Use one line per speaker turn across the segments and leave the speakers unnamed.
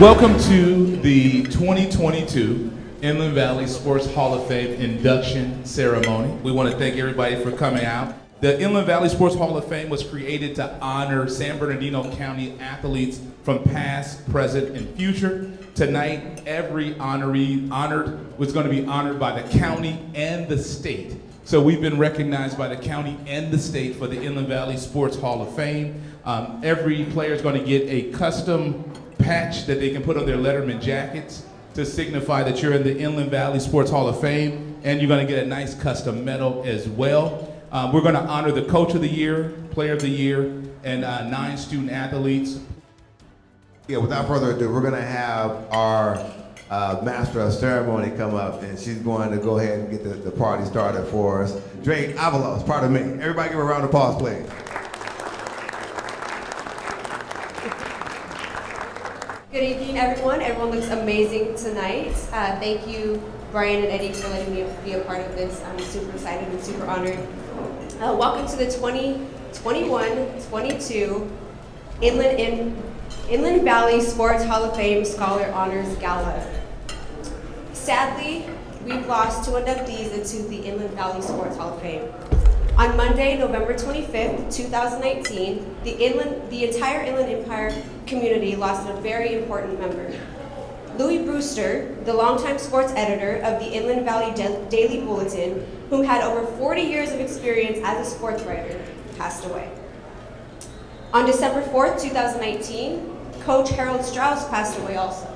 Welcome to the 2022 Inland Valley Sports Hall of Fame induction ceremony. We want to thank everybody for coming out. The Inland Valley Sports Hall of Fame was created to honor San Bernardino County athletes from past, present, and future. Tonight, every honoree honored was going to be honored by the county and the state. So we've been recognized by the county and the state for the Inland Valley Sports Hall of Fame. Every player is going to get a custom patch that they can put on their Letterman jackets to signify that you're in the Inland Valley Sports Hall of Fame, and you're going to get a nice custom medal as well. We're going to honor the Coach of the Year, Player of the Year, and 9 student athletes.
Yeah, without further ado, we're going to have our Master of Ceremony come up, and she's going to go ahead and get the party started for us. Drake Avalos, pardon me. Everybody give her a round of applause, please.
Good evening, everyone. Everyone looks amazing tonight. Thank you, Brian and Eddie, for letting me be a part of this. I'm super excited and super honored. Welcome to the 2021-22 Inland Valley Sports Hall of Fame Scholar Honors Gala. Sadly, we've lost 2 inductees into the Inland Valley Sports Hall of Fame. On Monday, November 25th, 2019, the entire Inland Empire community lost a very important member. Louis Brewster, the longtime sports editor of the Inland Valley Daily Bulletin, who had over 40 years of experience as a sports writer, passed away. On December 4th, 2019, Coach Harold Strauss passed away also.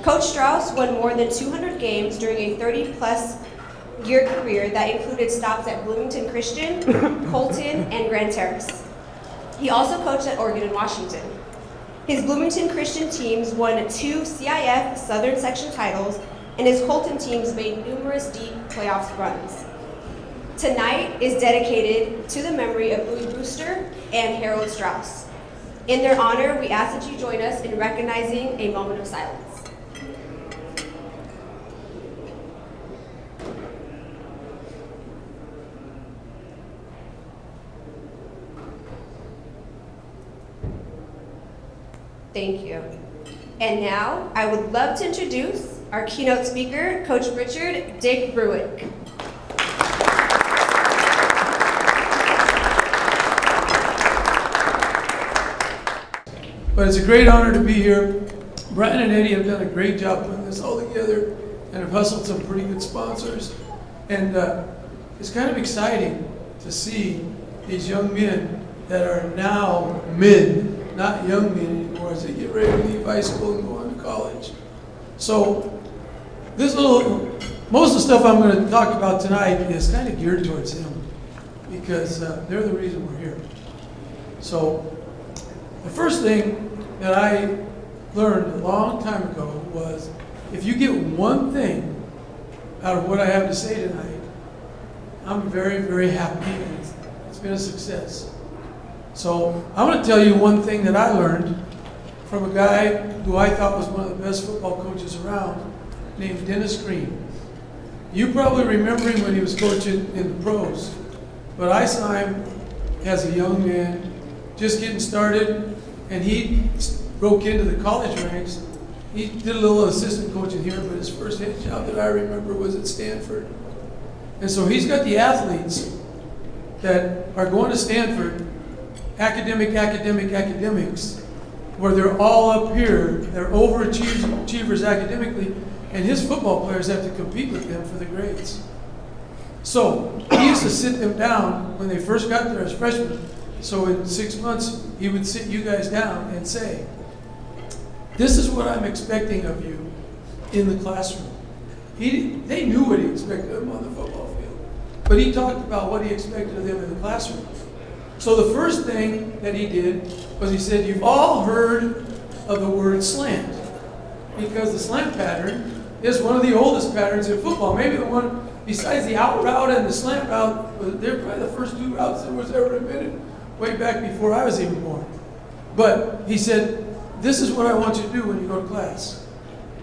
Coach Strauss won more than 200 games during a 30-plus year career that included stops at Bloomington Christian, Colton, and Grand Terrace. He also coached at Oregon and Washington. His Bloomington Christian teams won 2 CIF Southern Section titles, and his Colton teams made numerous deep playoffs runs. Tonight is dedicated to the memory of Louis Brewster and Harold Strauss. In their honor, we ask that you join us in recognizing a moment of silence. Thank you. And now, I would love to introduce our keynote speaker, Coach Richard Dick Bruich.
But it's a great honor to be here. Brian and Eddie have done a great job putting this all together and have hustled some pretty good sponsors. And it's kind of exciting to see these young men that are now men, not young men anymore, as they get ready to leave high school and go on to college. So most of the stuff I'm going to talk about tonight is kind of geared towards them because they're the reason we're here. So the first thing that I learned a long time ago was if you get one thing out of what I have to say tonight, I'm very, very happy and it's been a success. So I'm going to tell you one thing that I learned from a guy who I thought was one of the best football coaches around, named Dennis Green. You probably remember him when he was coaching in the pros, but I saw him as a young man, just getting started, and he broke into the college ranks. He did a little assistant coaching here, but his first head job that I remember was at Stanford. And so he's got the athletes that are going to Stanford, academics, where they're all up here, they're overachievers academically, and his football players have to compete with them for the grades. So he used to sit them down when they first got there as freshmen. So in 6 months, he would sit you guys down and say, this is what I'm expecting of you in the classroom. They knew what he expected of them on the football field, but he talked about what he expected of them in the classroom. So the first thing that he did was he said, you've all heard of the word slant, because the slant pattern is one of the oldest patterns in football. Maybe the one, besides the out route and the slant route, they're probably the first 2 routes that was ever invented, way back before I was even born. But he said, this is what I want you to do when you go to class.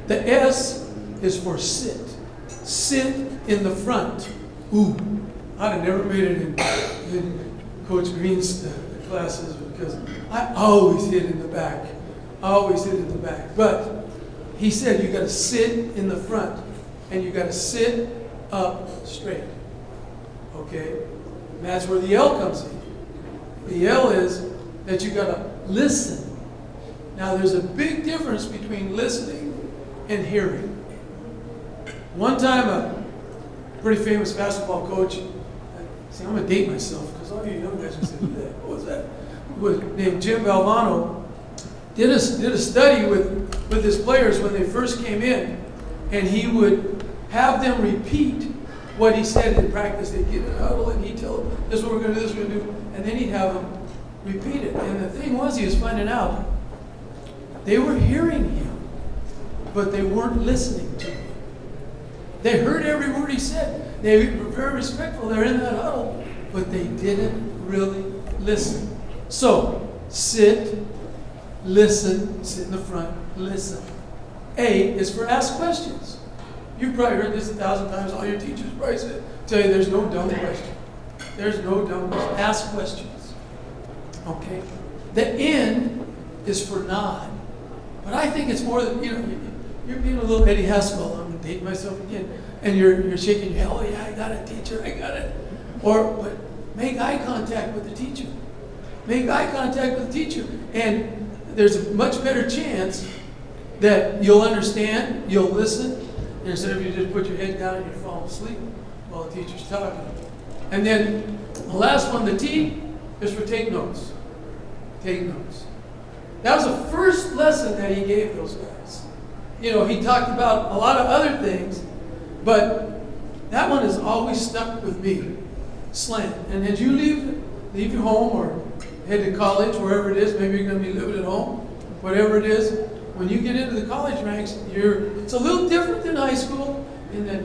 The S is for sit. Sit in the front. Ooh, I'd have never made it in Coach Green's classes because I always hid in the back. always sit at the back. But he said you got to sit in the front and you got to sit up straight. Okay? And that's where the yell comes in. The yell is that you got to listen. Now there's a big difference between listening and hearing. One time a pretty famous basketball coach, see, I'm going to date myself because all you young guys are saying, what was that? Was named Jim Valvano, did a study with his players when they first came in, and he would have them repeat what he said in practice. They'd get in a huddle and he'd tell them, this is what we're going to do, this is what we're going to do, and then he'd have them repeat it. And the thing was, he was finding out they were hearing him, but they weren't listening to him. They heard every word he said. They were very respectful. They're in that huddle, but they didn't really listen. So, sit, listen, sit in the front, listen. A is for ask questions. You've probably heard this 1,000 times. All your teachers probably tell you there's no dumb question. There's no dumb question. Ask questions. Okay? The N is for nod. But I think it's more than, you're being a little Eddie Haskell. I'm dating myself again. And you're shaking your head. Oh, yeah, I got it, teacher. I got it. But make eye contact with the teacher. Make eye contact with the teacher. And there's a much better chance that you'll understand, you'll listen, instead of you just put your head down and you're falling asleep while the teacher's talking. And then the last one, the T, is for take notes. Take notes. That was the first lesson that he gave those guys. He talked about a lot of other things, but that one has always stuck with me. Slant. And as you leave your home or head to college, wherever it is, maybe you're going to be living at home, whatever it is, when you get into the college ranks, it's a little different than high school in that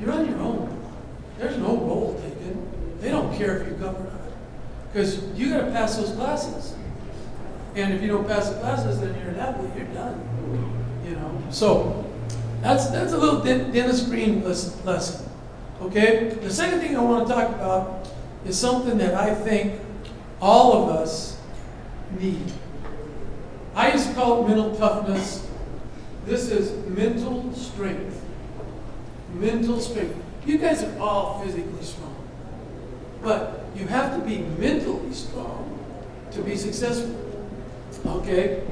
you're on your own. There's no role taken. They don't care if you come or not. Because you got to pass those classes. And if you don't pass the classes, then you're an athlete, you're done. So that's a little Dennis Green lesson. Okay? The second thing I want to talk about is something that I think all of us need. I used to call it mental toughness. This is mental strength. Mental strength. You guys are all physically strong. But you have to be mentally strong to be successful. Okay?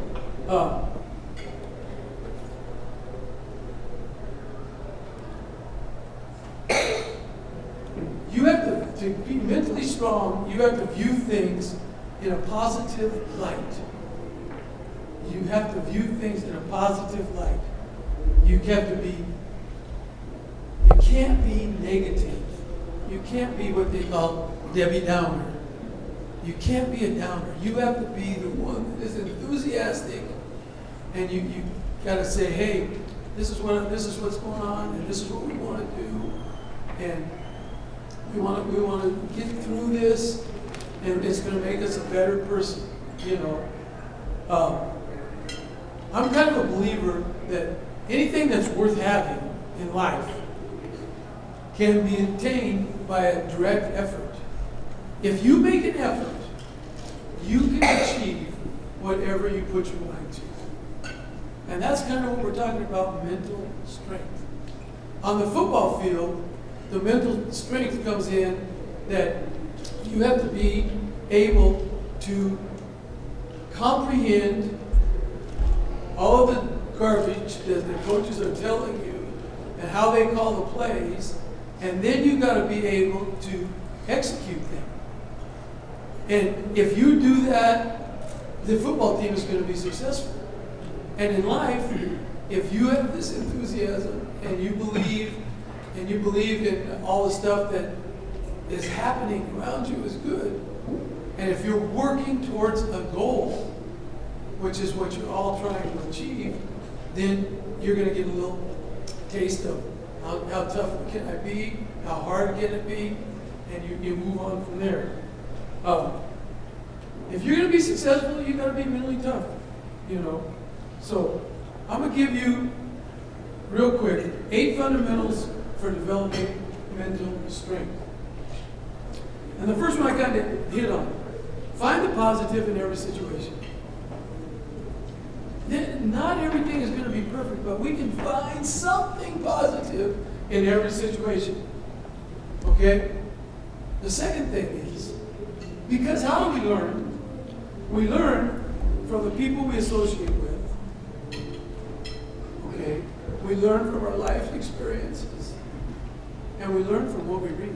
You have to be mentally strong, you have to view things in a positive light. You have to view things in a positive light. You can't be negative. You can't be what they call Debbie Downer. You can't be a downer. You have to be the one that is enthusiastic, and you got to say, hey, this is what's going on, and this is what we want to do, and we want to get through this, and it's going to make us a better person. I'm kind of a believer that anything that's worth having in life can be attained by a direct effort. If you make an effort, you can achieve whatever you put your mind to. And that's kind of what we're talking about, mental strength. On the football field, the mental strength comes in that you have to be able to comprehend all of the garbage that the coaches are telling you and how they call the plays, and then you got to be able to execute them. And if you do that, the football team is going to be successful. And in life, if you have this enthusiasm and you believe in all the stuff that is happening around you is good, and if you're working towards a goal, which is what you're all trying to achieve, then you're going to get a little taste of how tough can I be, how hard can it be, and you move on from there. If you're going to be successful, you got to be mentally tough, So I'm going to give you, real quick, 8 fundamentals for developing mental strength. And the first one I kind of hit on. Find the positive in every situation. not everything is going to be perfect, but we can find something positive in every situation. Okay? The second thing is, because how do we learn? We learn from the people we associate with. Okay? We learn from our life experiences. And we learn from what we read.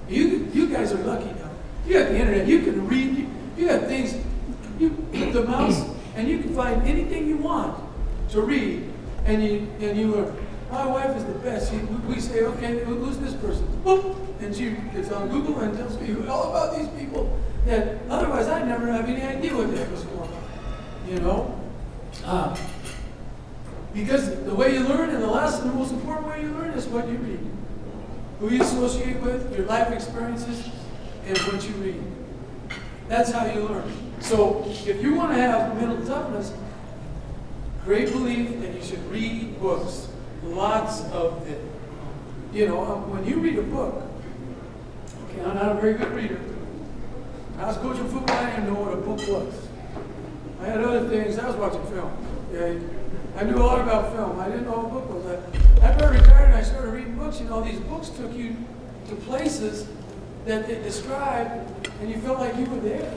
You guys are lucky now. You got the internet. You can read. You got things. You hit the mouse, and you can find anything you want to read. And you learn. My wife is the best. We say, okay, who's this person? Boop. And she gets on Google and tells me all about these people that otherwise I'd never have any idea what the heck was going on. You know? Because the way you learn, and the most important way you learn is what you read. Who you associate with, your life experiences, and what you read. That's how you learn. So if you want to have mental toughness, great belief that you should read books. Lots of it. You know, when you read a book, okay, I'm not a very good reader. I was coaching football, I didn't know what a book was. I had other things, I was watching film. Okay? I knew a lot about film. I didn't know what a book was. After I retired and I started reading books, you know, these books took you to places that they described, and you felt like you were there.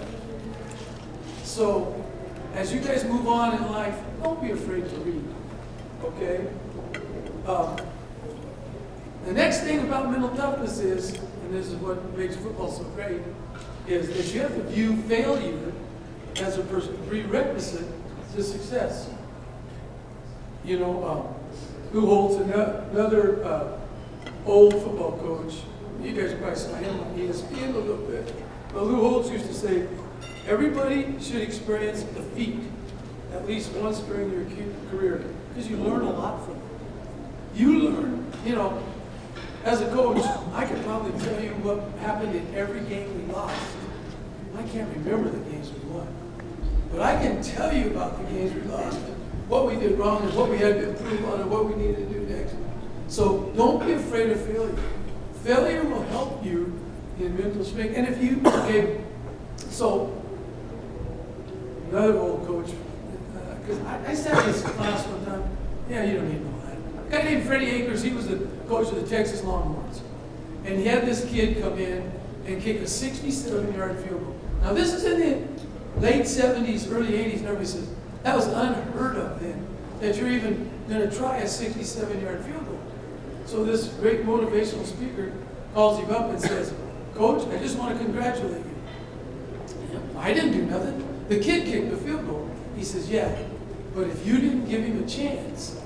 So, as you guys move on in life, don't be afraid to read. Okay? The next thing about mental toughness is, and this is what makes football so great, is that you have to view failure as a prerequisite to success. You know, who holds another old football coach? You guys probably saw him on ESPN a little bit. But Lou Holtz used to say, everybody should experience defeat at least once during your career, because you learn a lot from it. You learn, you know, as a coach, I could probably tell you what happened in every game we lost. I can't remember the games we won. But I can tell you about the games we lost, and what we did wrong, and what we had to improve on, and what we needed to do next. So don't be afraid of failure. Failure will help you in mental strength. And if you, okay, so another old coach, because I sat in this class one time, yeah, you don't need to know that. A guy named Freddie Akers, he was the coach of the Texas Longhorns. And he had this kid come in and kick a 67-yard field goal. Now this is in the late 70s, early 80s, and everybody says, that was unheard of then, that you're even going to try a 67-yard field goal. So this great motivational speaker calls him up and says, Coach, I just want to congratulate you. I didn't do nothing. The kid kicked the field goal. He says, yeah, but if you didn't give him a chance,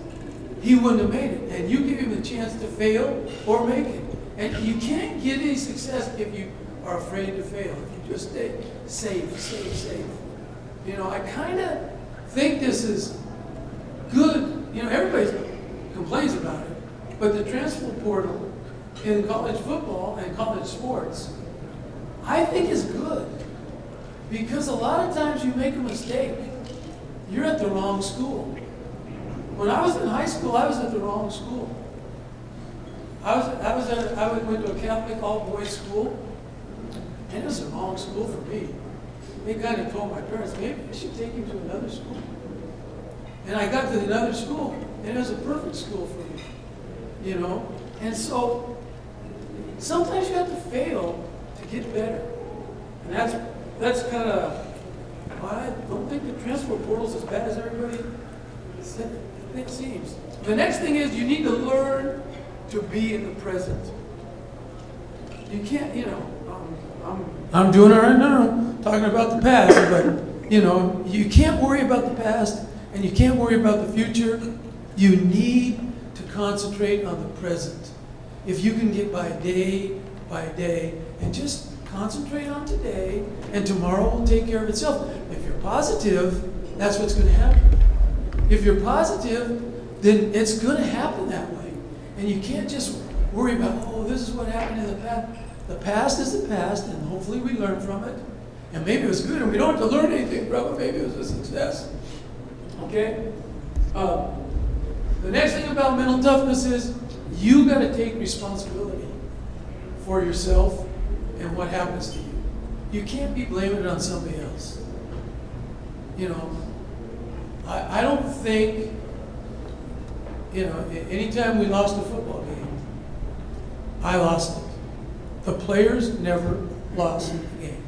he wouldn't have made it. And you give him a chance to fail or make it. And you can't get any success if you are afraid to fail. If you just stay safe. You know, I kind of think this is good. You know, everybody complains about it. But the transfer portal in college football and college sports, I think is good. Because a lot of times you make a mistake. You're at the wrong school. When I was in high school, I was at the wrong school. I went to a Catholic all-boys school, and it was the wrong school for me. They kind of told my parents, maybe I should take you to another school. And I got to another school, and it was a perfect school for me. You know? And so, sometimes you have to fail to get better. And that's kind of, I don't think the transfer portal is as bad as everybody it seems. The next thing is you need to learn to be in the present. You can't, you know, I'm doing it right now, talking about the past, but, you know, you can't worry about the past and you can't worry about the future. You need to concentrate on the present. If you can get by day and just concentrate on today, and tomorrow will take care of itself. If you're positive, that's what's going to happen. If you're positive, then it's going to happen that way. And you can't just worry about, oh, this is what happened in the past. The past is the past, and hopefully we learn from it. And maybe it was good, and we don't have to learn anything from it. Maybe it was a success. Okay? The next thing about mental toughness is you got to take responsibility for yourself and what happens to you. You can't be blaming it on somebody else. You know, I don't think, anytime we lost a football game, I lost it. The players never lost the game.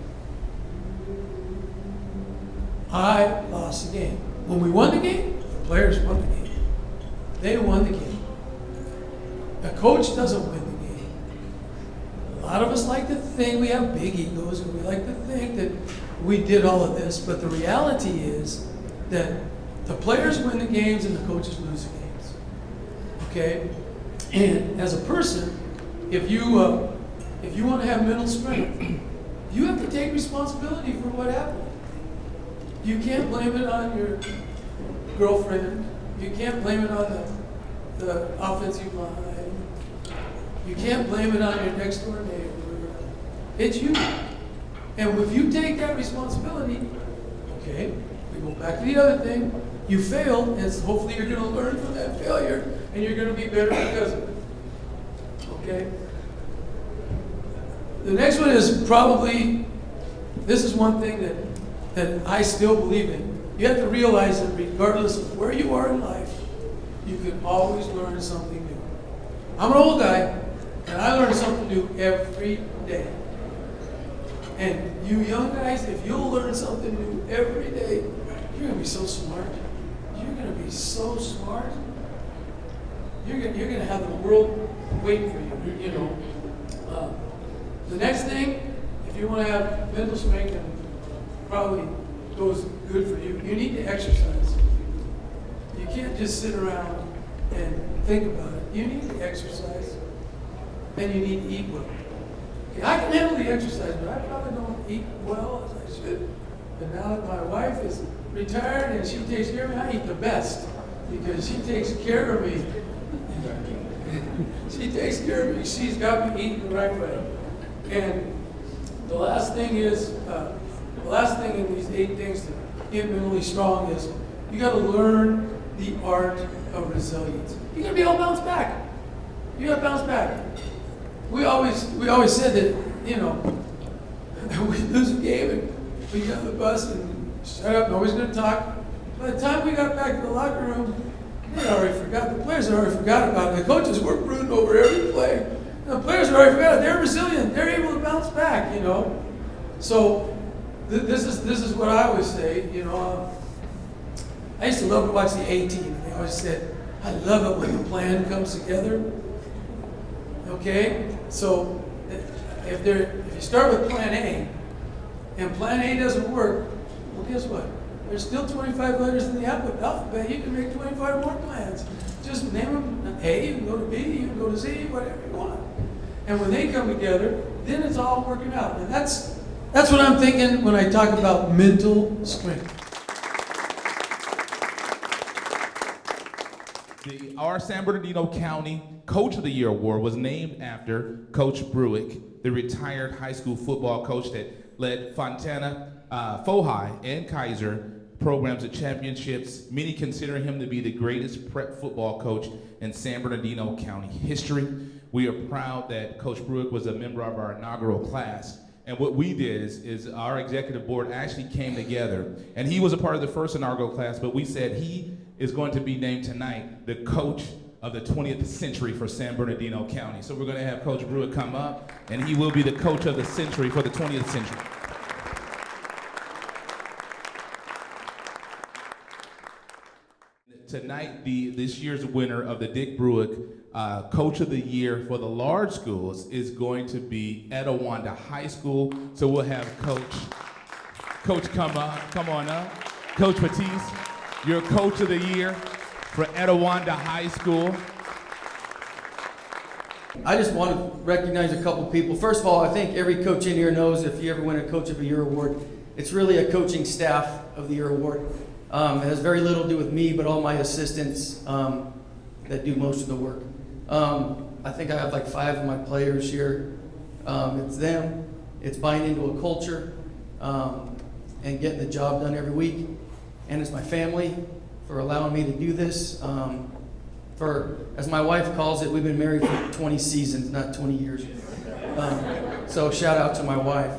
I lost the game. When we won the game, the players won the game. They won the game. The coach doesn't win the game. A lot of us like to think we have big egos and we like to think that we did all of this, but the reality is that the players win the games and the coaches lose the games. Okay? And as a person, if you want to have mental strength, you have to take responsibility for what happened. You can't blame it on your girlfriend. You can't blame it on the offensive line. You can't blame it on your next door neighbor. It's you. And if you take that responsibility, okay, we go back to the other thing. You failed, and hopefully you're going to learn from that failure, and you're going to be better because of it. Okay? The next one is probably, this is one thing that I still believe in. You have to realize that regardless of where you are in life, you can always learn something new. I'm an old guy, and I learn something new every day. And you young guys, if you'll learn something new every day, you're going to be so smart. You're going to be so smart. You're going to have the world waiting for you, The next thing, if you want to have mental strength and probably goes good for you, you need to exercise. You can't just sit around and think about it. You need to exercise, and you need to eat well. Okay, I can handle the exercise, but I probably don't eat well as I should. But now that my wife is retired and she takes care of me, I eat the best because she takes care of me. She takes care of me. She's got me eating the right way. And the last thing is, in these 8 things to get mentally strong is you got to learn the art of resilience. You got to be able to bounce back. You got to bounce back. We always said that, we lose a game and we get on the bus and shut up, nobody's going to talk. By the time we got back to the locker room, they already forgot. The players had already forgot about it. The coaches were brooding over every play. The players had already forgot it. They're resilient. They're able to bounce back, So this is what I always say, I used to love to watch the A-Team. They always said, I love it when the plan comes together. Okay? So if you start with plan A, and plan A doesn't work, well, guess what? There's still 25 letters in the alphabet. You can make 25 more plans. Just name them A, you can go to B, you can go to Z, whatever you want. And when they come together, then it's all working out. And that's what I'm thinking when I talk about mental strength.
Our San Bernardino County Coach of the Year Award was named after Coach Bruich, the retired high school football coach that led Fontana, Fohai, and Kaiser programs to championships. Many consider him to be the greatest prep football coach in San Bernardino County history. We are proud that Coach Bruich was a member of our inaugural class. And what we did is our executive board actually came together, and he was a part of the first inaugural class, but we said he is going to be named tonight the coach of the 20th century for San Bernardino County. So we're going to have Coach Bruich come up, and he will be the coach of the century for the 20th century. Tonight, this year's winner of the Dick Bruich Coach of the Year for the large schools is going to be Etawanda High School. So we'll have Coach come on up. Coach Batiste, you're Coach of the Year for Etawanda High School.
I just want to recognize a couple people. First of all, I think every coach in here knows if you ever win a Coach of the Year award, it's really a Coaching Staff of the Year award. It has very little to do with me, but all my assistants that do most of the work. I think I have like 5 of my players here. It's them. It's buying into a culture and getting the job done every week. And it's my family for allowing me to do this. As my wife calls it, we've been married for 20 seasons, not 20 years. So shout out to my wife.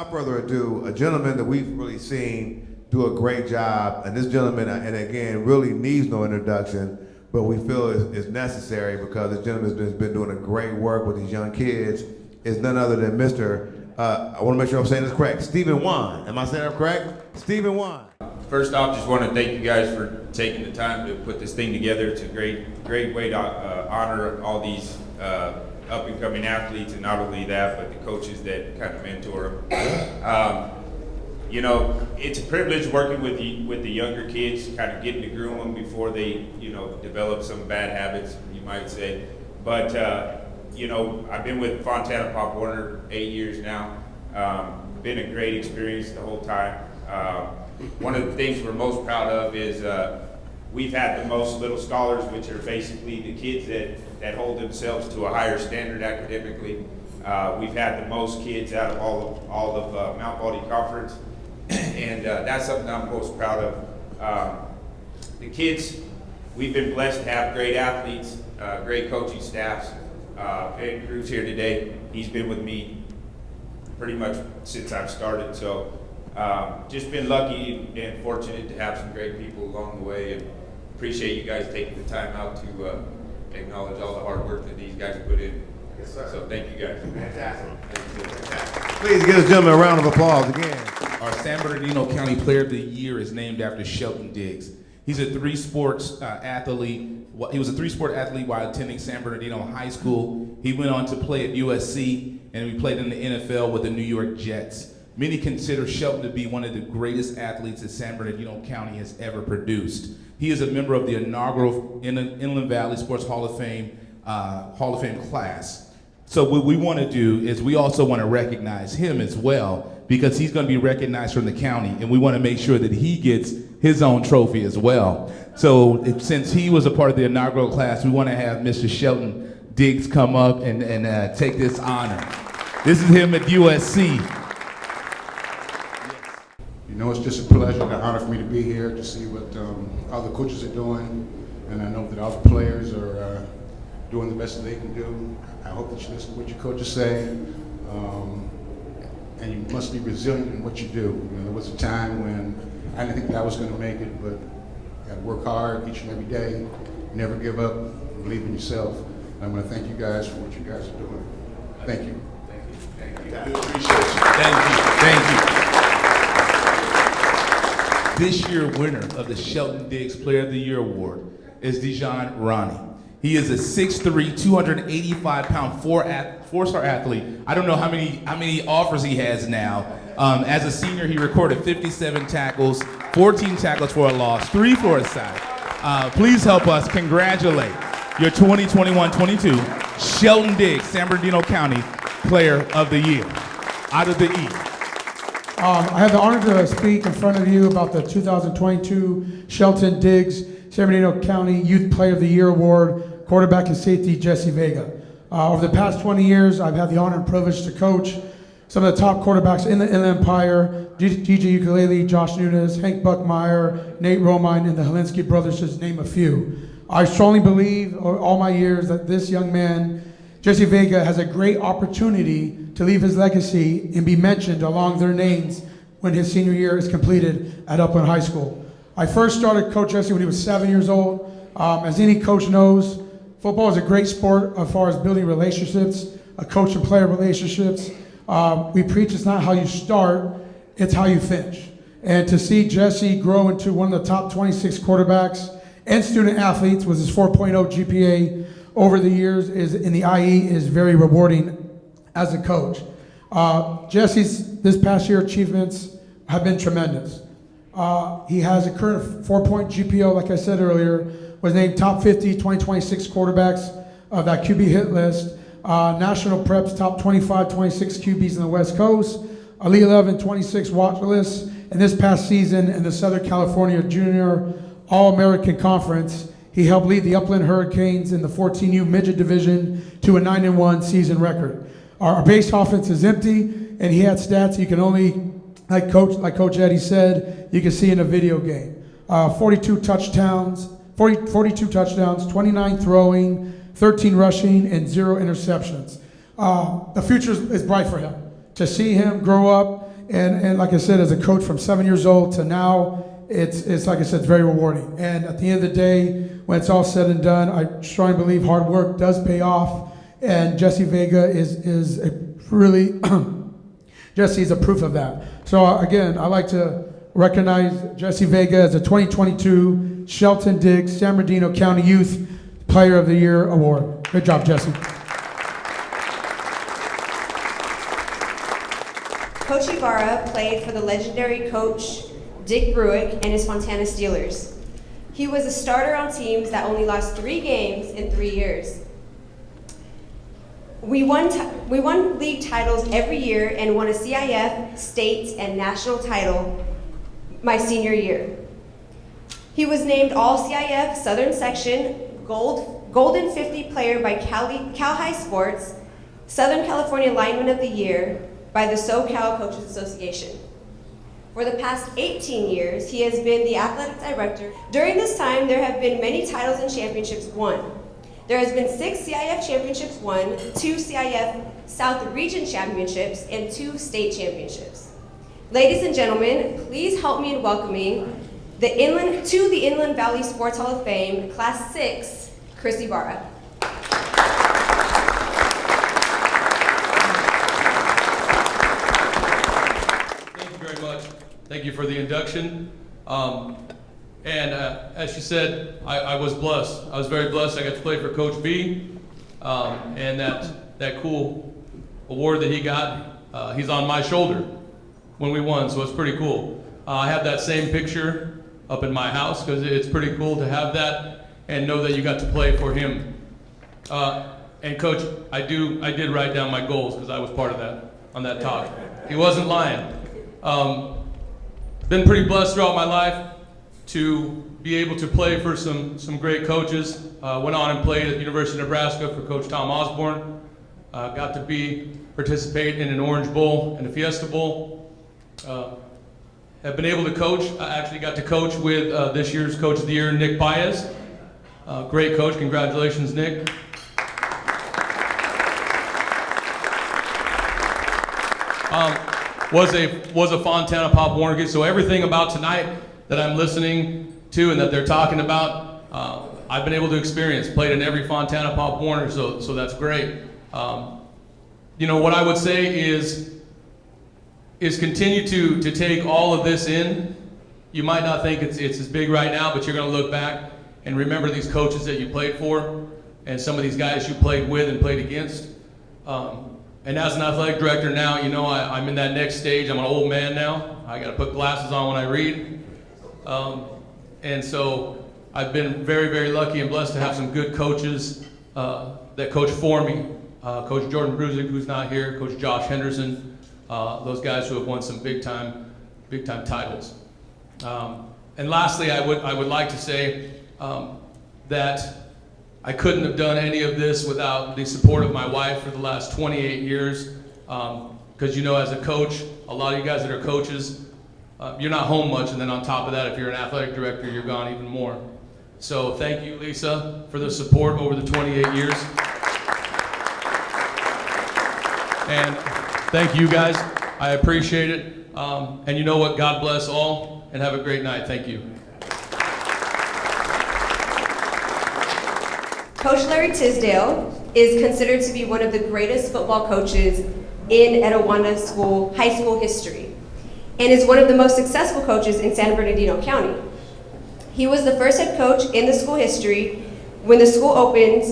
without further ado, a gentleman that we've really seen do a great job, and this gentleman, and again, really needs no introduction, but we feel is necessary because this gentleman has been doing a great work with these young kids, is none other than Mr. I want to make sure I'm saying this correct, Stephen Wan. Am I saying that correct? Stephen Wan.
First off, just want to thank you guys for taking the time to put this thing together. It's a great way to honor all these up-and-coming athletes, and not only that, but the coaches that kind of mentor them. You know, it's a privilege working with the younger kids, kind of getting to groom them before they, you know, develop some bad habits, you might say. But, you know, I've been with Fontana Pop Warner 8 years now. Been a great experience the whole time. One of the things we're most proud of is we've had the most little scholars, which are basically the kids that hold themselves to a higher standard academically. We've had the most kids out of all of Mount Baldy Conference. And that's something I'm most proud of. The kids, we've been blessed to have great athletes, great coaching staffs. Ben Cruz here today, he's been with me pretty much since I've started. So just been lucky and fortunate to have some great people along the way, and appreciate you guys taking the time out to acknowledge all the hard work that these guys put in.
Yes, sir.
So thank you guys.
Fantastic. Please give this gentleman a round of applause again.
Our San Bernardino County Player of the Year is named after Sheldon Diggs. He's a three-sports athlete. He was a three-sport athlete while attending San Bernardino High School. He went on to play at USC, and he played in the NFL with the New York Jets. Many consider Sheldon to be one of the greatest athletes that San Bernardino County has ever produced. He is a member of the inaugural Inland Valley Sports Hall of Fame class. So what we want to do is we also want to recognize him as well, because he's going to be recognized from the county, and we want to make sure that he gets his own trophy as well. So since he was a part of the inaugural class, we want to have Mr. Sheldon Diggs come up and take this honor. This is him at USC.
You know, it's just a pleasure and an honor for me to be here to see what other coaches are doing, and I know that all the players are doing the best that they can do. I hope that you listen to what your coaches say, and you must be resilient in what you do. You know, there was a time when I didn't think that I was going to make it, but you got to work hard each and every day, never give up, believe in yourself. And I'm going to thank you guys for what you guys are doing. Thank you.
Thank you.
I appreciate you.
Thank you. This year's winner of the Sheldon Diggs Player of the Year Award is Dijon Ronnie. He is a 6'3", 285-pound four-star athlete. I don't know how many offers he has now. As a senior, he recorded 57 tackles, 14 tackles for a loss, 3 for a sack. Please help us congratulate your 2021-22 Sheldon Diggs, San Bernardino County Player of the Year. Out of the East.
I have the honor to speak in front of you about the 2022 Sheldon Diggs San Bernardino County Youth Player of the Year Award, quarterback and safety Jesse Vega. Over the past 20 years, I've had the honor and privilege to coach some of the top quarterbacks in the Inland Empire, DJ Ukulele, Josh Nunes, Hank Buckmeyer, Nate Romine, and the Helinski brothers, just name a few. I strongly believe all my years that this young man, Jesse Vega, has a great opportunity to leave his legacy and be mentioned along their names when his senior year is completed at Upland High School. I first started Coach Jesse when he was 7 years old. As any coach knows, football is a great sport as far as building relationships, coach and player relationships. We preach it's not how you start, it's how you finish. And to see Jesse grow into one of the top 26 quarterbacks and student athletes with his 4.0 GPA over the years in the IE is very rewarding as a coach. Jesse's this past year achievements have been tremendous. He has a current 4-point GPO, like I said earlier, was named top 50 2026 quarterbacks of that QB hit list. National Preps top 25 26 QBs in the West Coast. Elite 11 26 watch list. And this past season in the Southern California Junior All-American Conference, he helped lead the Upland Hurricanes in the 14U Midget Division to a 9-1 season record. Our base offense is empty, and he had stats you can only, like Coach Eddie said, you can see in a video game. 42 touchdowns, 29 throwing, 13 rushing, and 0 interceptions. The future is bright for him. To see him grow up and like I said, as a coach from 7 years old to now, it's like I said, it's very rewarding. And at the end of the day, when it's all said and done, I strongly believe hard work does pay off. And Jesse Vega is a really, Jesse is a proof of that. So again, I'd like to recognize Jesse Vega as a 2022 Sheldon Diggs San Bernardino County Youth Player of the Year Award. Good job, Jesse.
Coach Ibarra played for the legendary coach Dick Bruich and his Fontana Steelers. He was a starter on teams that only lost 3 games in 3 years. We won league titles every year and won a CIF, state, and national title my senior year. He was named All-CIF Southern Section Golden 50 Player by Cal High Sports, Southern California Lineman of the Year by the SoCal Coaches Association. For the past 18 years, he has been the athletic director. During this time, there have been many titles and championships won. There has been 6 CIF championships won, 2 CIF South Region championships, and 2 state championships. Ladies and gentlemen, please help me in welcoming to the Inland Valley Sports Hall of Fame, Class 6, Chris Ibarra.
Thank you very much. Thank you for the induction. As she said, I was blessed. I was very blessed. I got to play for Coach B, and that cool award that he got, he's on my shoulder when we won, so it's pretty cool. I have that same picture up in my house because it's pretty cool to have that and know that you got to play for him. And Coach, I did write down my goals because I was part of that on that talk. He wasn't lying. Been pretty blessed throughout my life to be able to play for some great coaches. Went on and played at the University of Nebraska for Coach Tom Osborne. Got to participate in an Orange Bowl and a Fiesta Bowl. Have been able to coach. I actually got to coach with this year's Coach of the Year, Nick Baez. Great coach, congratulations, Nick. Was a Fontana Pop Warner kid, so everything about tonight that I'm listening to and that they're talking about, I've been able to experience. Played in every Fontana Pop Warner, so that's great. You know, what I would say is continue to take all of this in. You might not think it's as big right now, but you're going to look back and remember these coaches that you played for and some of these guys you played with and played against. And as an athletic director now, you know, I'm in that next stage. I'm an old man now. I got to put glasses on when I read. And so I've been very, very lucky and blessed to have some good coaches that coach for me. Coach Jordan Bruzik, who's not here, Coach Josh Henderson, those guys who have won some big time titles. And lastly, I would like to say that I couldn't have done any of this without the support of my wife for the last 28 years. Because you know, as a coach, a lot of you guys that are coaches, you're not home much, and then on top of that, if you're an athletic director, you're gone even more. So thank you, Lisa, for the support over the 28 years. And thank you guys, I appreciate it. And you know what, God bless all, and have a great night, thank you.
Coach Larry Tisdale is considered to be one of the greatest football coaches in Etawanda high school history, and is one of the most successful coaches in San Bernardino County. He was the first head coach in the school history when the school opened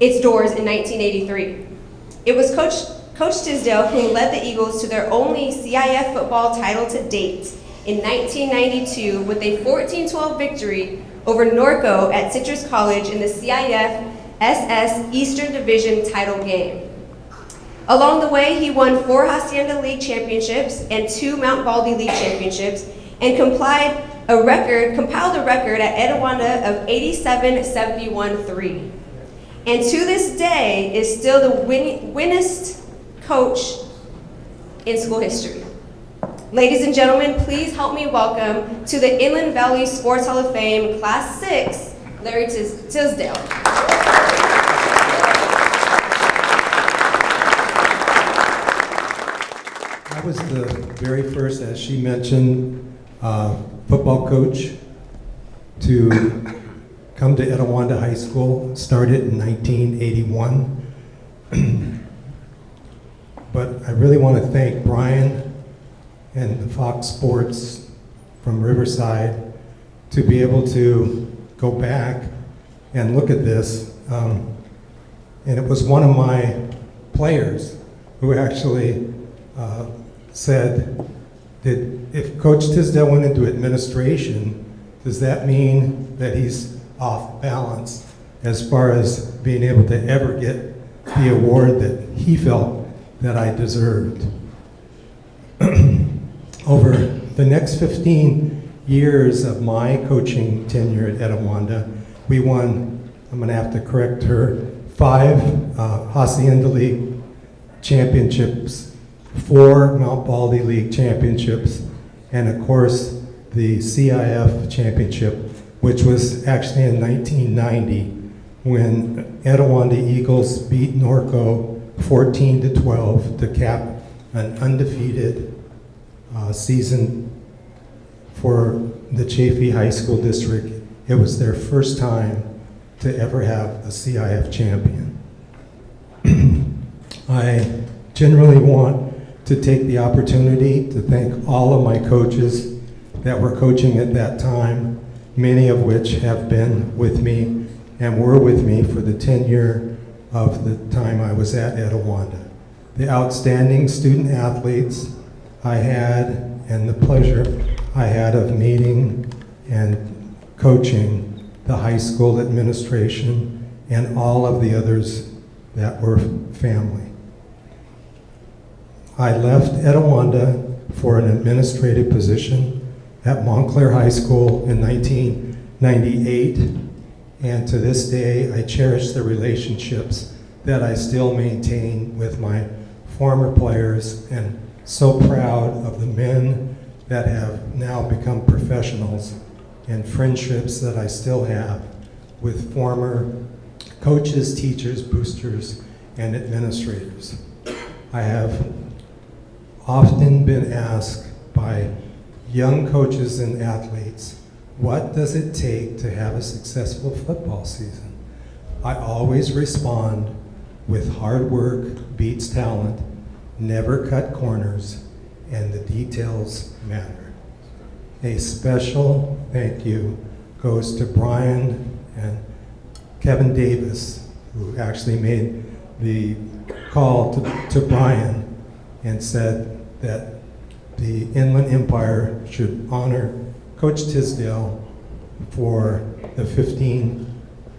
its doors in 1983. It was Coach Tisdale who led the Eagles to their only CIF football title to date in 1992 with a 14-12 victory over Norco at Citrus College in the CIF SS Eastern Division title game. Along the way, he won 4 Hacienda League championships and 2 Mount Baldy League championships, and compiled a record at Etawanda of 87-71-3. And to this day is still the winningest coach in school history. Ladies and gentlemen, please help me welcome to the Inland Valley Sports Hall of Fame, Class 6, Larry Tisdale.
I was the very first, as she mentioned, football coach to come to Etawanda High School. Started in 1981. But I really want to thank Brian and the Fox Sports from Riverside to be able to go back and look at this. And it was one of my players who actually said that if Coach Tisdale went into administration, does that mean that he's off balance as far as being able to ever get the award that he felt that I deserved? Over the next 15 years of my coaching tenure at Etawanda, we won, I'm going to have to correct her, 5 Hacienda League championships, 4 Mount Baldy League championships, and of course the CIF championship, which was actually in 1990 when Etawanda Eagles beat Norco 14-12 to cap an undefeated season for the Chaffee High School District. It was their first time to ever have a CIF champion. I generally want to take the opportunity to thank all of my coaches that were coaching at that time, many of which have been with me and were with me for the tenure of the time I was at Etawanda. The outstanding student athletes I had and the pleasure I had of meeting and coaching the high school administration and all of the others that were family. I left Etawanda for an administrative position at Montclair High School in 1998, and to this day I cherish the relationships that I still maintain with my former players, and so proud of the men that have now become professionals and friendships that I still have with former coaches, teachers, boosters, and administrators. I have often been asked by young coaches and athletes, what does it take to have a successful football season? I always respond with hard work beats talent, never cut corners, and the details matter. A special thank you goes to Brian and Kevin Davis, who actually made the call to Brian and said that the Inland Empire should honor Coach Tisdale for the 15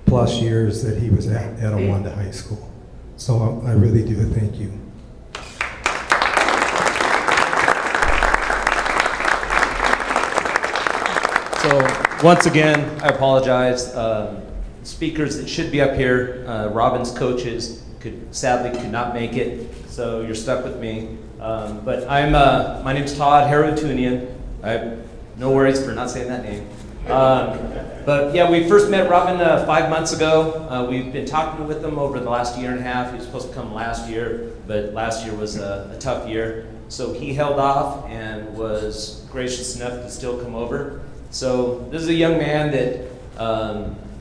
plus years that he was at Etawanda High School. So I really do thank you.
So once again, I apologize. Speakers that should be up here, Robin's coaches sadly could not make it, so you're stuck with me. But my name's Todd Harutunian. No worries for not saying that name. But yeah, we first met Robin 5 months ago. We've been talking with him over the last year and a half. He was supposed to come last year, but last year was a tough year. So he held off and was gracious enough to still come over. So this is a young man that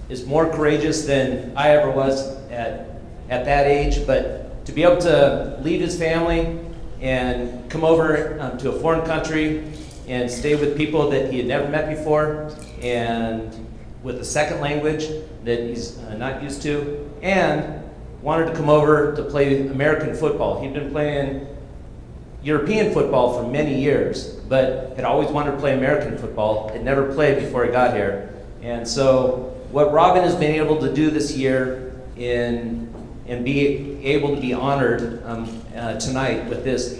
is more courageous than I ever was at that age, but to be able to leave his family and come over to a foreign country and stay with people that he had never met before, and with a second language that he's not used to, and wanted to come over to play American football. He'd been playing European football for many years, but had always wanted to play American football, had never played before he got here. And so what Robin has been able to do this year and be able to be honored tonight with this,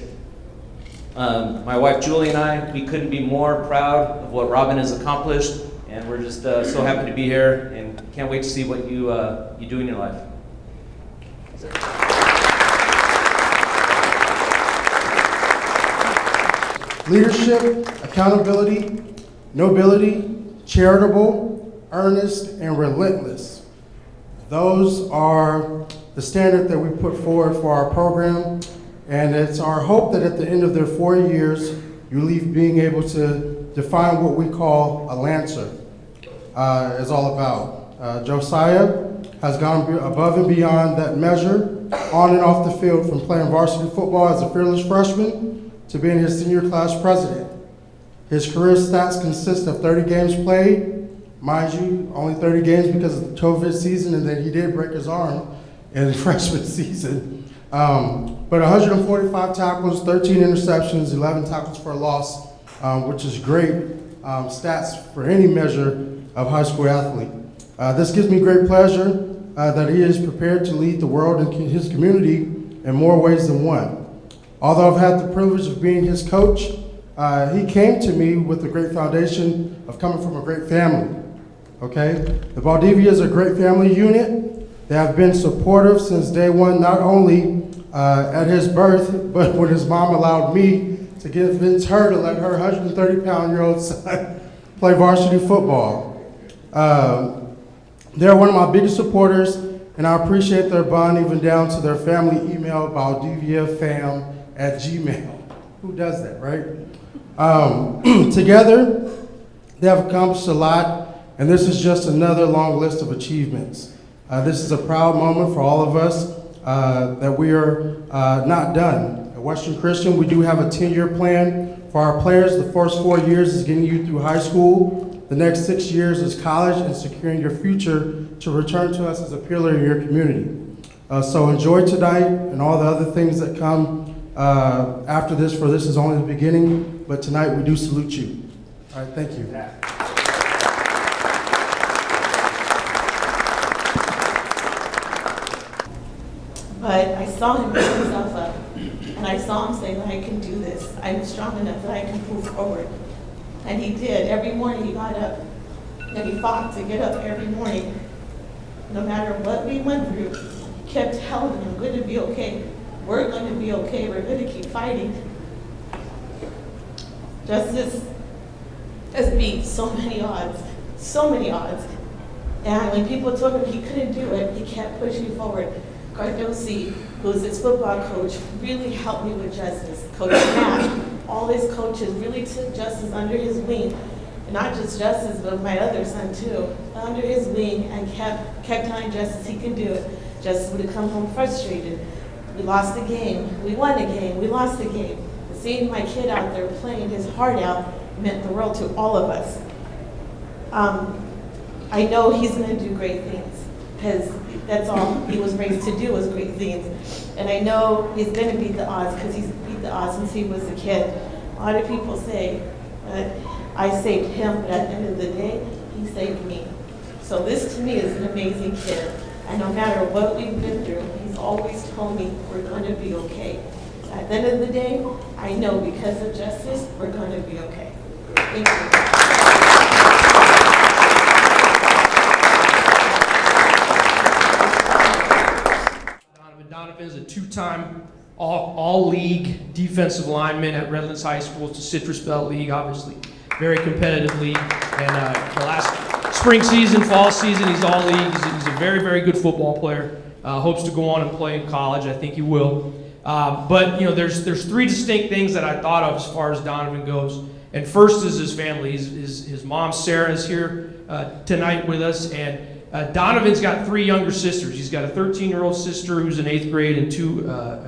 my wife Julie and I, we couldn't be more proud of what Robin has accomplished, and we're just so happy to be here and can't wait to see what you do in your life.
Leadership, accountability, nobility, charitable, earnest, and relentless. Those are the standard that we put forward for our program, And it's our hope that at the end of their 4 years, you leave being able to define what we call a Lancer is all about. Josiah has gone above and beyond that measure on and off the field, from playing varsity football as a fearless freshman to being his senior class president. His career stats consist of 30 games played, mind you, only 30 games because of the COVID season, and then he did break his arm in the freshman season. But 145 tackles, 13 interceptions, 11 tackles for a loss, which is great stats for any measure of high school athlete. This gives me great pleasure that he is prepared to lead the world and his community in more ways than one. Although I've had the privilege of being his coach, he came to me with a great foundation of coming from a great family, okay? The Valdivia is a great family unit. They have been supportive since day one, not only at his birth, but when his mom allowed me to convince her to let her 130-pound-year-old son play varsity football. They're one of my biggest supporters, and I appreciate their bond even down to their family email, valdiviafam@gmail. Who does that, right? Together, they have accomplished a lot, and this is just another long list of achievements. This is a proud moment for all of us that we are not done. At Western Christian, we do have a 10-year plan for our players. The first 4 years is getting you through high school. The next 6 years is college and securing your future to return to us as a pillar in your community. So enjoy tonight and all the other things that come after this, for this is only the beginning, but tonight we do salute you. All right, thank you.
But I saw him pick himself up, and I saw him say that I can do this. I'm strong enough that I can move forward. And he did. Every morning he got up, and he fought to get up every morning. No matter what we went through, he kept telling me, I'm going to be okay. We're going to be okay. We're going to keep fighting. Justice has beat so many odds, so many odds. And when people told him he couldn't do it, he kept pushing forward. Cardosi, who's his football coach, really helped me with Justice. Coach Matt, all his coaches really took Justice under his wing. And not just Justice, but my other son too, under his wing, and kept telling Justice he can do it. Justice would have come home frustrated. We lost the game, we won the game, we lost the game. But seeing my kid out there playing his heart out meant the world to all of us. I know he's gonna do great things, because that's all he was raised to do, was great things. And I know he's gonna beat the odds, because he's beat the odds since he was a kid. A lot of people say that I saved him, but at the end of the day, he saved me. So this to me is an amazing kid. And no matter what we've been through, he's always told me we're gonna be okay. At the end of the day, I know because of Justice, we're gonna be okay. Thank you.
Donovan is a two-time all-league defensive lineman at Redlands High School. It's a Citrus Belt League, obviously. Very competitive league. And the last spring season, fall season, he's all-league. He's a very, very good football player. Hopes to go on and play in college. I think he will. But, you know, there's three distinct things that I thought of as far as Donovan goes. And first is his family. His mom, Sarah, is here tonight with us. And Donovan's got three younger sisters. He's got a 13-year-old sister who's in 8th grade and two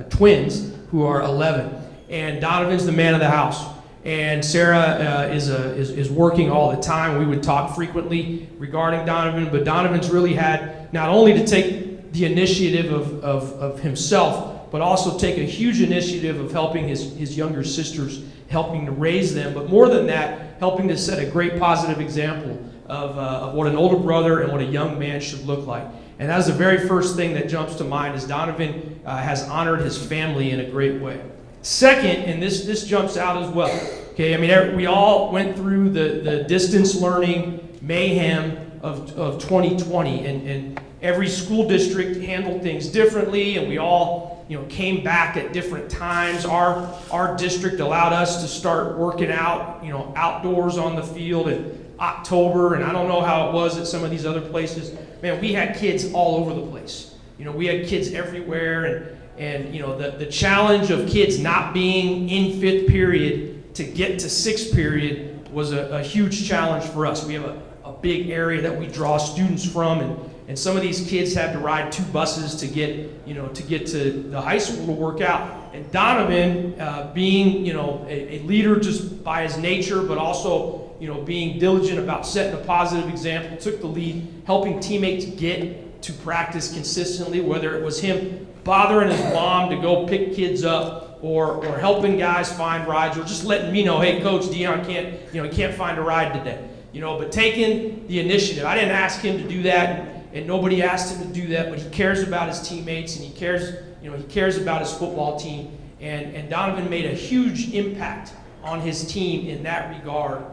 twins who are 11. And Donovan's the man of the house. And Sarah is working all the time. We would talk frequently regarding Donovan, but Donovan's really had not only to take the initiative of himself, but also take a huge initiative of helping his younger sisters, helping to raise them, but more than that, helping to set a great positive example of what an older brother and what a young man should look like. And that's the very first thing that jumps to mind, is Donovan has honored his family in a great way. Second, and this jumps out as well, okay, I mean, we all went through the distance learning mayhem of 2020, and every school district handled things differently, and we all, you know, came back at different times. Our district allowed us to start working out, you know, outdoors on the field in October, and I don't know how it was at some of these other places. Man, we had kids all over the place. You know, we had kids everywhere, And, you know, the challenge of kids not being in fifth period to get to sixth period was a huge challenge for us. We have a big area that we draw students from, and some of these kids had to ride 2 buses to get to the high school to work out. And Donovan, being, you know, a leader just by his nature, but also, you know, being diligent about setting a positive example, took the lead, helping teammates get to practice consistently, whether it was him bothering his mom to go pick kids up, or helping guys find rides, or just letting me know, hey, Coach, Dion can't find a ride today. You know, but taking the initiative. I didn't ask him to do that, and nobody asked him to do that, but he cares about his teammates, and he cares about his football team. And Donovan made a huge impact on his team in that regard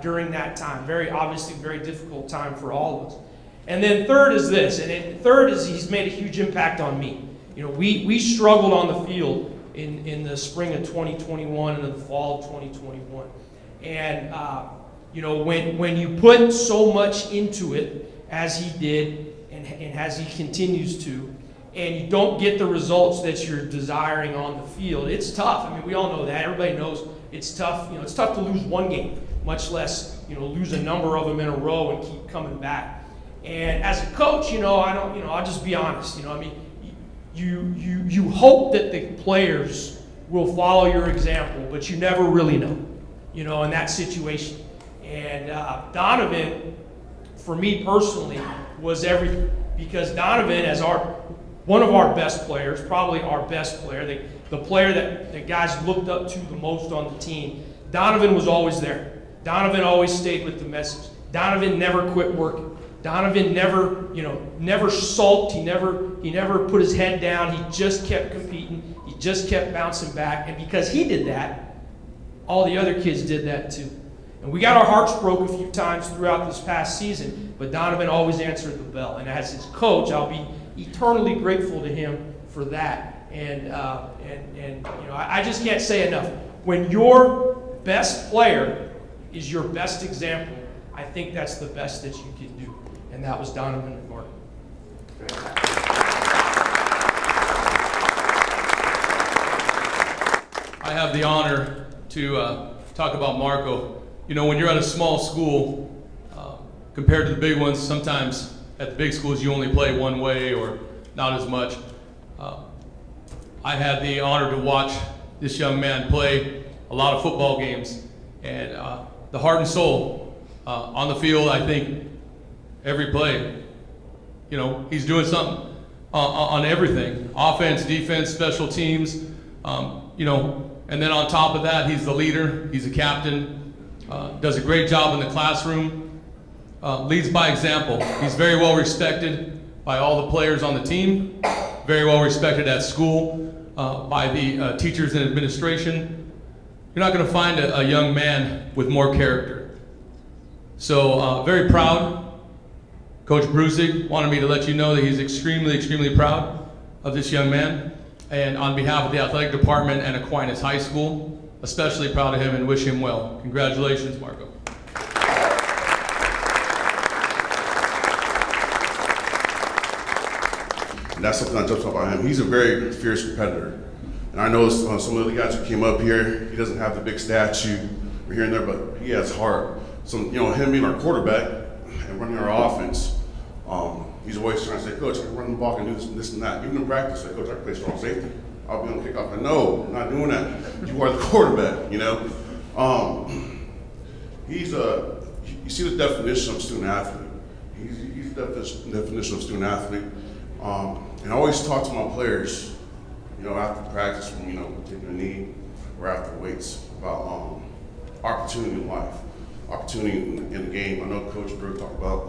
during that time. Obviously very difficult time for all of us. And then third is this, third is he's made a huge impact on me. You know, we struggled on the field in the spring of 2021 and in the fall of 2021. And, you know, when you put so much into it as he did and as he continues to, and you don't get the results that you're desiring on the field, it's tough. I mean, we all know that. Everybody knows it's tough. You know, it's tough to lose one game, much less, you know, lose a number of them in a row and keep coming back. And as a coach, I'll just be honest. You know, I mean, you hope that the players will follow your example, but you never really know, you know, in that situation. And Donovan, for me personally, was everything, because Donovan, as one of our best players, probably our best player, the player that the guys looked up to the most on the team, Donovan was always there. Donovan always stayed with the message. Donovan never quit working. Donovan never sulked. He never put his head down. He just kept competing. He just kept bouncing back. And because he did that, all the other kids did that too. And we got our hearts broke a few times throughout this past season, but Donovan always answered the bell. And as his coach, I'll be eternally grateful to him for that. And you know, I just can't say enough. When your best player is your best example, I think that's the best that you can do. And that was Donovan and Martin.
I have the honor to talk about Marco. You know, when you're at a small school, compared to the big ones, sometimes at the big schools you only play one way or not as much. I had the honor to watch this young man play a lot of football games, and the heart and soul on the field, I think every play, you know, he's doing something on everything. Offense, defense, special teams, you know, and then on top of that, he's the leader, he's a captain, does a great job in the classroom, leads by example. He's very well respected by all the players on the team, very well respected at school by the teachers and administration. You're not going to find a young man with more character. So very proud. Coach Bruich wanted me to let you know that he's extremely, extremely proud of this young man. And on behalf of the athletic department and Aquinas High School, especially proud of him and wish him well. Congratulations, Marco.
And that's something I jumps up on him. He's a very fierce competitor. And I know some of the guys who came up here, he doesn't have the big statue here and there, but he has heart. So, you know, him being our quarterback and running our offense, he's always trying to say, Coach, I can run the ball and do this and that. Even in practice, say, Coach, I can play strong safety. I'll be on kickoff. No, I'm not doing that. You are the quarterback, you know? You see the definition of student athlete. He's the definition of student athlete. And I always talk to my players, you know, after practice, when, you know, taking a knee or after weights, about opportunity in life, opportunity in the game. I know Coach Bruich talked about,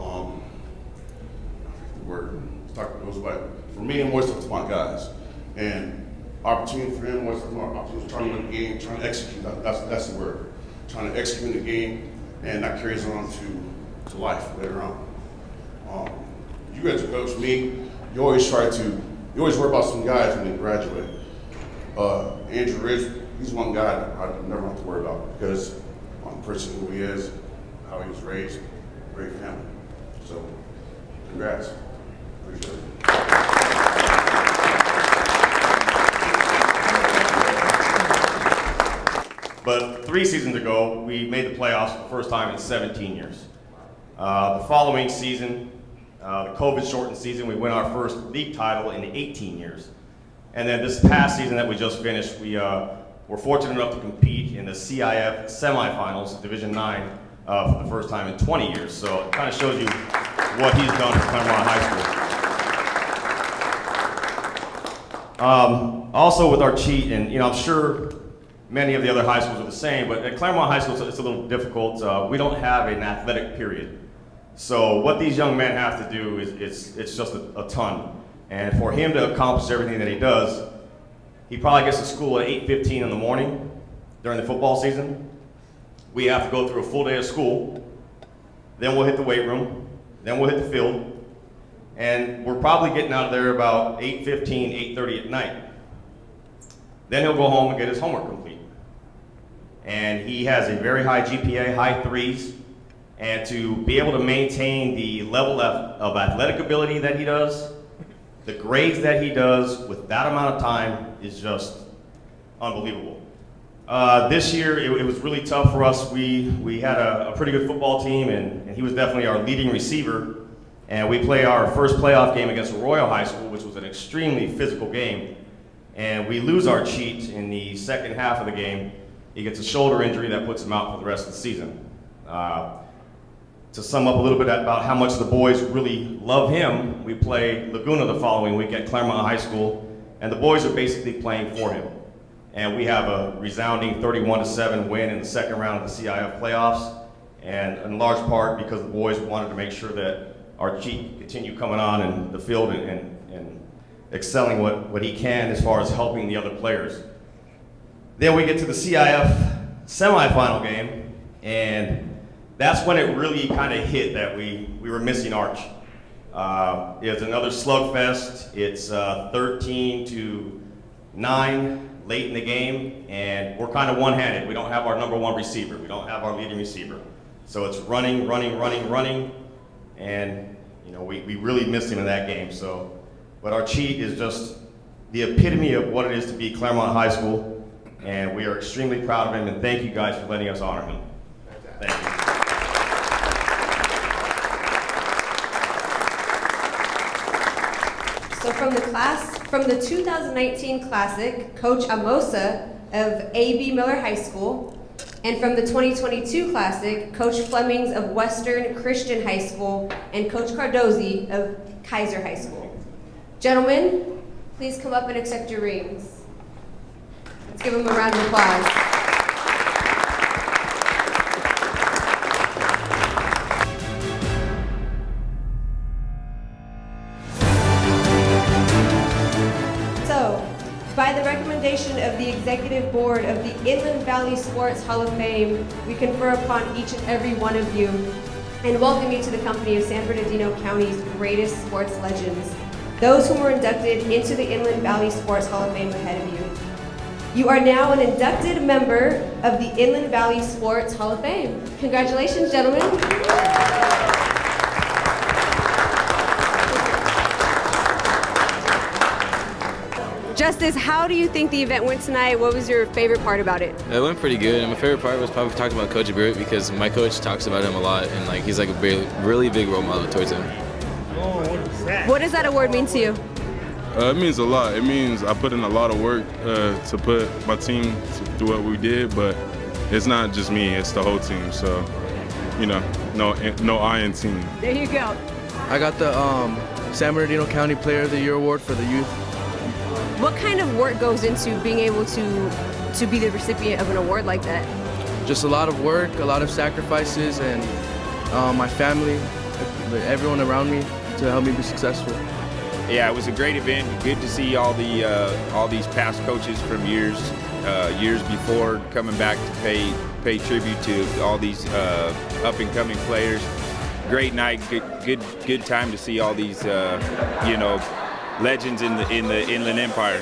for me, I'm always talking to my guys. And opportunity for him was opportunity trying to win the game, trying to execute. That's the word. Trying to execute in the game, and that carries on to life later on. You as a coach, me, you always worry about some guys when they graduate. Andrew Ridge, he's one guy that I never have to worry about because I'm the person who he is, how he was raised, great family. So, congrats. Appreciate it.
But 3 seasons ago, we made the playoffs for the first time in 17 years. The following season, the COVID-shortened season, we win our first league title in 18 years. And then this past season that we just finished, we were fortunate enough to compete in the CIF semifinals, Division IX, for the first time in 20 years. So it kind of shows you what he's done for Claremont High School. Also with our cheat, and I'm sure many of the other high schools are the same, but at Claremont High School it's a little difficult. We don't have an athletic period. So what these young men have to do is it's just a ton. And for him to accomplish everything that he does, he probably gets to school at 8:15 in the morning during the football season. We have to go through a full day of school. Then we'll hit the weight room. Then we'll hit the field. And we're probably getting out of there about 8:15, 8:30 at night. Then he'll go home and get his homework complete. And he has a very high GPA, high 3s. And to be able to maintain the level of athletic ability that he does, the grades that he does with that amount of time is just unbelievable. This year, it was really tough for us. We had a pretty good football team, and he was definitely our leading receiver. And we played our first playoff game against Royal High School, which was an extremely physical game. And we lose our cheat in the second half of the game. He gets a shoulder injury that puts him out for the rest of the season. To sum up a little bit about how much the boys really love him, we play Laguna the following week at Claremont High School, and the boys are basically playing for him. And we have a resounding 31-7 win in the second round of the CIF playoffs, and in large part because the boys wanted to make sure that our cheat continue coming on in the field and excelling what he can as far as helping the other players. Then we get to the CIF semifinal game, and that's when it really kind of hit that we were missing Arch. It's another slugfest. It's 13-9 late in the game, and we're kind of one-handed. We don't have our number one receiver. We don't have our leading receiver. So it's running, and we really missed him in that game. So, but our cheat is just the epitome of what it is to be Claremont High School, and we are extremely proud of him, and thank you guys for letting us honor him. Thank you.
So from the 2019 Classic, Coach Amosa of A.B. Miller High School, and from the 2022 Classic, Coach Flemings of Western Christian High School, and Coach Cardozi of Kaiser High School. Gentlemen, please come up and accept your rings. Let's give them a round of applause. By the recommendation of the Executive Board of the Inland Valley Sports Hall of Fame, we confer upon each and every one of you and welcome you to the company of San Bernardino County's greatest sports legends, those who were inducted into the Inland Valley Sports Hall of Fame ahead of you. You are now an inducted member of the Inland Valley Sports Hall of Fame. Congratulations, gentlemen. Justice, how do you think the event went tonight? What was your favorite part about it?
It went pretty good. And my favorite part was probably talking about Coach Bruich because my coach talks about him a lot, and he's a really big role model towards him.
What does that award mean to you?
It means a lot. It means I put in a lot of work to put my team through what we did, but it's not just me, it's the whole team. So, no I in team.
There you go.
I got the San Bernardino County Player of the Year award for the youth.
What kind of work goes into being able to be the recipient of an award like that?
Just a lot of work, a lot of sacrifices, and my family, everyone around me to help me be successful.
Yeah, it was a great event. Good to see all these past coaches from years before coming back to pay tribute to all these up and coming players. Great night, good time to see all these legends in the Inland Empire.